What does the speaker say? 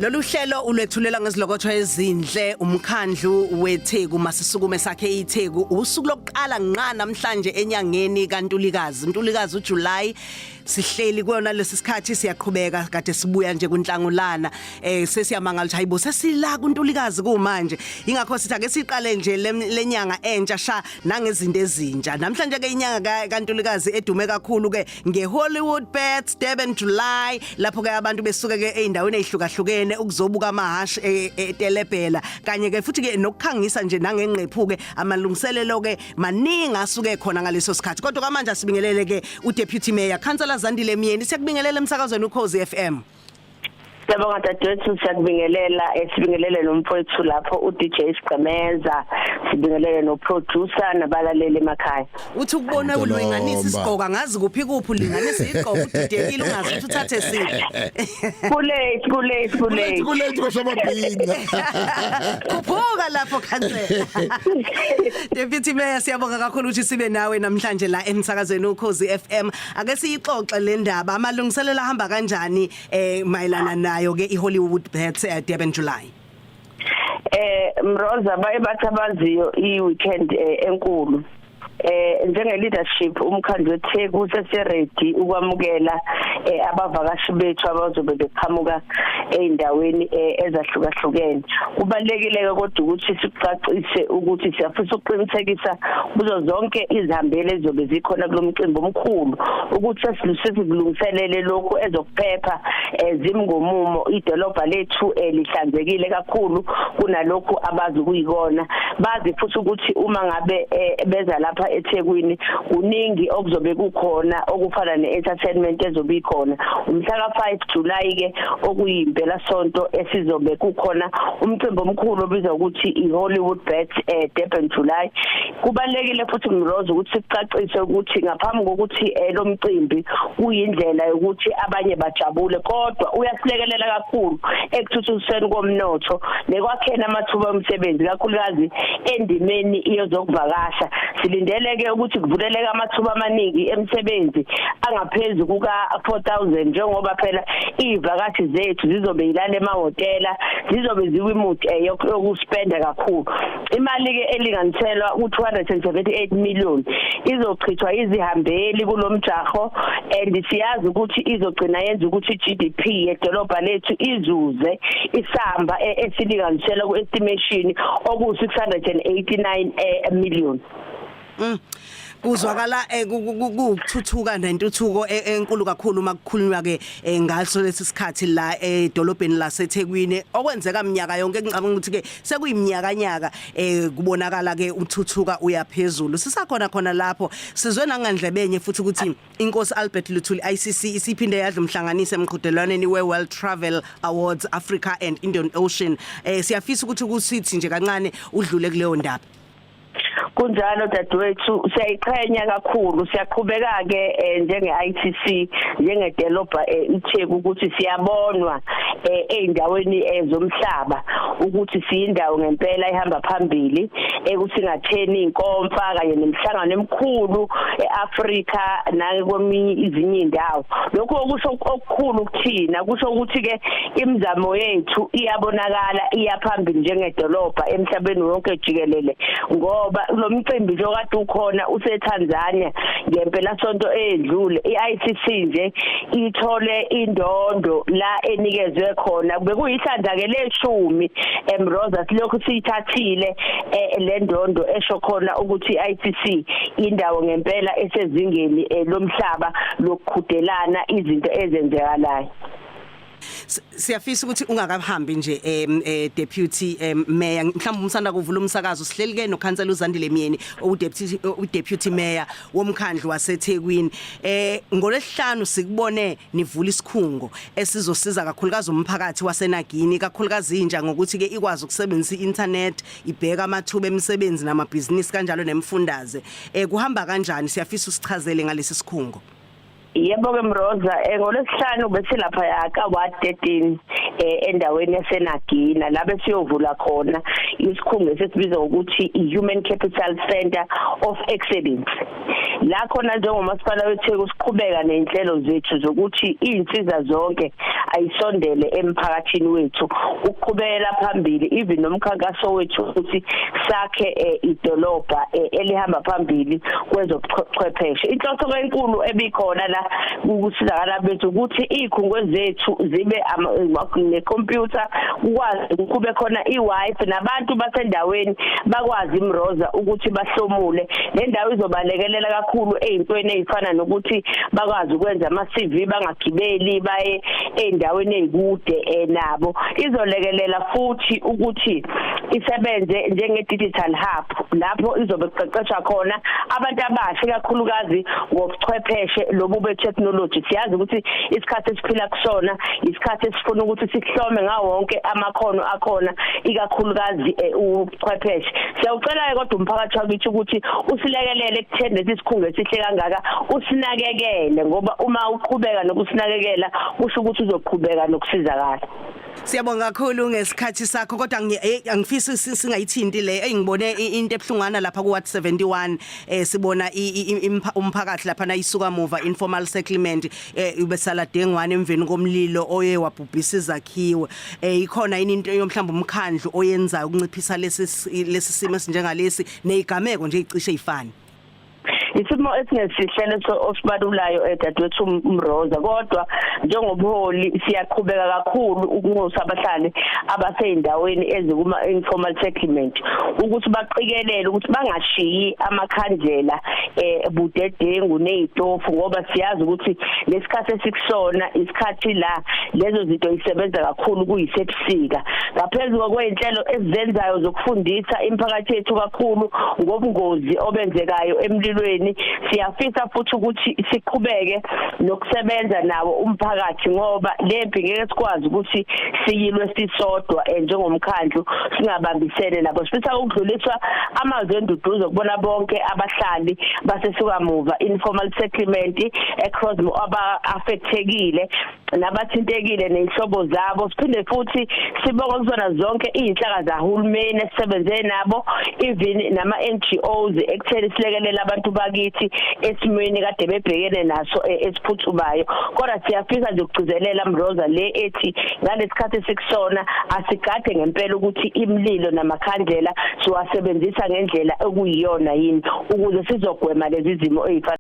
Lolu hlelo ulethulela ngezilokotho ezinhle umkhandlu weTheku masisukume sakhe iTheku usuku lokuqala ngqa namhlanje enyangeni kaNtulikazi uJuly sihleli kuyona lesisikhathi siyaqhubeka kade sibuya nje kuNhlangulana sesiyamangala ukuthi hayibo sesila kuNtulikazi kumanje ingakho sithi ake siqale nje lenyanga entsha sha nangezinto ezintsha namhlanje ke inyanga kaNtulikazi edume kakhulu ke ngeHollywood Bets Durban July lapho ke abantu besuke ke eindaweni ezihlukahlukene ukuzobuka amahashi eTelebela kanye ke futhi ke nokukhangisa nje nangenqephu ke amalungiselelo ke maningi asuke khona ngaleso sikhathi kodwa kamanje asibingelele ke uDeputy Mayor Councillor Zandile Myeni siyakubingelela emsakazweni uKhozi FM. Siyabonga dadewethu siyakubingelela sibingelele nomfowethu lapho uDJ Sigqemeza sibingelele noproducer nabalaleli emakhaya. Uthi ukubona ulinganisa isigqoka ngazi kuphi ulinganisa isigqoka udidekile ungazi ukuthi uthathe siphi. Kulate kwashamabhinga. Kuphuka lapho Councillor. Deputy Mayor siyabonga kakhulu ukuthi sibe nawe namhlanje la emsakazweni uKhozi FM. Ake siyixoxe le ndaba amalungiselelo ahamba kanjani mayelana nayo ke iHollywood Bets Durban July. Mroza bayathabaziyo iweekend enkulu njenge leadership umkhandlu weTheku sesiready ukwamukela abavakashi bethu abazobe beqhamuka eindaweni ezahlukahlukene kubalekile kodwa ukuthi sicacise ukuthi siyafisa ukuqinisekisa kuzo zonke izihambele ezobe zikhona kulomcimbi omkhulu ukuthi sesikulungiselele lokho ezokuphepha zimngomumo idolobha lethu lihlanzekile kakhulu kunalokho abazi kuyikona bazi futhi ukuthi uma ngabe beza lapha eThekwini kuningi okuzobe kukhona okufana neentertainment ezobe ikhona umhla ka5 July ke okuyimpela sonto esizobe kukhona umcimbi omkhulu obizwa ukuthi iHollywood Bets Durban July kubalekile futhi Mrozo ukuthi sicacise ukuthi ngaphambi kokuthi lo mcimbi kuyindlela yokuthi abanye bajabule kodwa uyasilekelela kakhulu ekuthuthukiseni komnotho nekwakhena amathuba omsebenzi kakhulukazi endimeni iyozokuvakasha silindeleke ukuthi kuvuleleke amathuba amaningi emsebenzi angaphezulu kuka 4000 njengoba phela izivakashi zethu zizobe yilana emahotela zizobe zikwimudi yokuspenda kakhulu imali ke elinganiselwa u278 million izochithwa izihambeli kulomjaho and siyazi ukuthi izogcina yenza ukuthi iGDP yedolobha lethu izuze isamba esilinganiselwa kuestimation oku 689 million. Kuzwakala ukuthuthuka nentuthuko enkulu kakhulu makukhulunywa ke ngaso lesisikhathi la edolobheni laseThekwini okwenzeka iminyaka yonke ngicabanga ukuthi ke sekuyiminyakanyaka kubonakala ke uthuthuka uyaphezulu sisakhona lapho sizwe nangandlebenye futhi ukuthi inkosi Albert Luthuli ICC isiphinde yadla umhlanganise emqhudelwaneni weWorld Travel Awards Africa and Indian Ocean siyafisa ukuthi kusithi nje kancane udlule kuleyo ndaba. Kunjalo dadewethu siyayiqhenya kakhulu siyaqhubeka ke njenge ITC njengedolobha iTheku ukuthi siyabonwa eindaweni zomhlaba ukuthi siyindawo ngempela ihamba phambili ekusingatheni inkomfa kanye nemhlangano emikhulu eAfrica nakweminye izinye indawo lokho okusho okukhulu kuthina kusho ukuthi ke imizamo yethu iyabonakala iyaphambili njengedolobha emhlabeni wonke jikelele ngoba lo mcimbi nje okade ukhona useTanzania ngempela sonto edlule iICC nje ithole indondo la enikezwe khona bekuyihlandla ke leshumi Mroza silokhu siyithathile le ndondo esho khona ukuthi iICC indawo ngempela esezingeni lomhlaba lokukhudelana izinto ezenzekalayo. Siyafisa ukuthi ungakahambi nje Deputy Mayor mhlawumbe umsanda kuvula umsakazo sihleli ke noCouncillor uZandile Myeni uDeputy Mayor womkhandlu waseThekwini ngolesihlanu sikubone nivula isikhungo esizosiza kakhulukazi umphakathi waseNagini kakhulukazi inja ngokuthi ke ikwazi ukusebenzisa iinternet ibheka amathuba emisebenzi namabhizinisi kanjalo nemfundaze kuhamba kanjani siyafisa usichazele ngalesi sikhungo. Yebo ke Mroza ngolesihlanu bese lapha yaka wa 13 endaweni yaseNagina la besiyovula khona isikhungo esibizwa ukuthi i-Human Capital Center of Excellence. La khona njengomasipala weTheku siqhubeka nenhlelo zethu zokuthi izinsiza zonke ayisondele emphakathini wethu ukuqhubela phambili even nomkhankaso wethu ukuthi sakhe idolobha elihamba phambili kwezobuchwepheshe. Inhloso enkulu ebikhona la ukusizakala bethu ukuthi izikhungo zethu zibe ne-computer ukwazi kube khona i-Wi-Fi nabantu basendaweni bakwazi imroza ukuthi bahlomule. Le ndawo izobalekelela kakhulu ezintweni ezifana nokuthi bakwazi ukwenza ama-CV bangagibeli baye endaweni ezikude nabo. Izolekelela futhi ukuthi isebenze njenge-digital hub lapho izobe qeqeshwa khona abantu abasha kakhulukazi ngobuchwepheshe lobu be-technology. Siyazi ukuthi isikhathi esiphila kusona isikhathi esifuna ukuthi sihlome ngawo wonke amakhono akhona ikakhulukazi ubuchwepheshe. Siyawucela kodwa umphakathi wakithi ukuthi usilekelele ekutheni isikhungo esihle kangaka usinakekele ngoba uma uqhubeka nokusinakekela kusho ukuthi uzoqhubeka nokusizakala. Siyabonga kakhulu ngesikhathi sakho kodwa angifisi singayithinti le engibone into ebhlungana lapha ku Ward 71 sibona umphakathi lapha nayisuka muva informal settlement ubesala dengwane emveni komlilo oye wabhubhisa izakhiwo ikhona into mhlawumbe umkhandlu oyenzayo ukunciphisa lesi simo esinjengalesi nezigameko nje icishe ifani. Isimo esingesihlele osibalulayo dadwethu Mroza kodwa njengobuholi siyaqhubeka kakhulu ukunxusa abahlali abaseyindaweni ezikuma informal settlement ukuthi baqikelele ukuthi bangashiyi amakhandlela budedengu nezitofu ngoba siyazi ukuthi lesikhathi esikusona isikhathi la lezo zinto isebenza kakhulu kuyisebusika. Ngaphezulu kweinhlelo ezizenzayo zokufundisa imiphakathi yethu kakhulu ngobungozi obenzekayo emlilweni siyafisa futhi ukuthi siqhubeke nokusebenza nawo umphakathi ngoba lempi ngeke sikwazi ukuthi siyilwe sisodwa njengomkhandlu singabambisene nabo. Sifisa ukudluliswa amazwi enduduzo ukubona bonke abahlali basesuka muva informal settlement across aba affectekile nabathintekile nezihlobo zabo. Siphinde futhi sibonga kuzona zonke izinhlaka zahulumeni esisebenze nabo even nama NGOs ekutheni silekelela abantu bakithi esimweni kade bebhekene naso esiphuthumayo. Kodwa siyafisa nje ukugcizelela Mroza le ethi ngalesikhathi esikusona asigade ngempela ukuthi imililo namakhandlela siwasebenzisa ngendlela okuyiyona yini ukuze sizogwema lezi zimo ezifana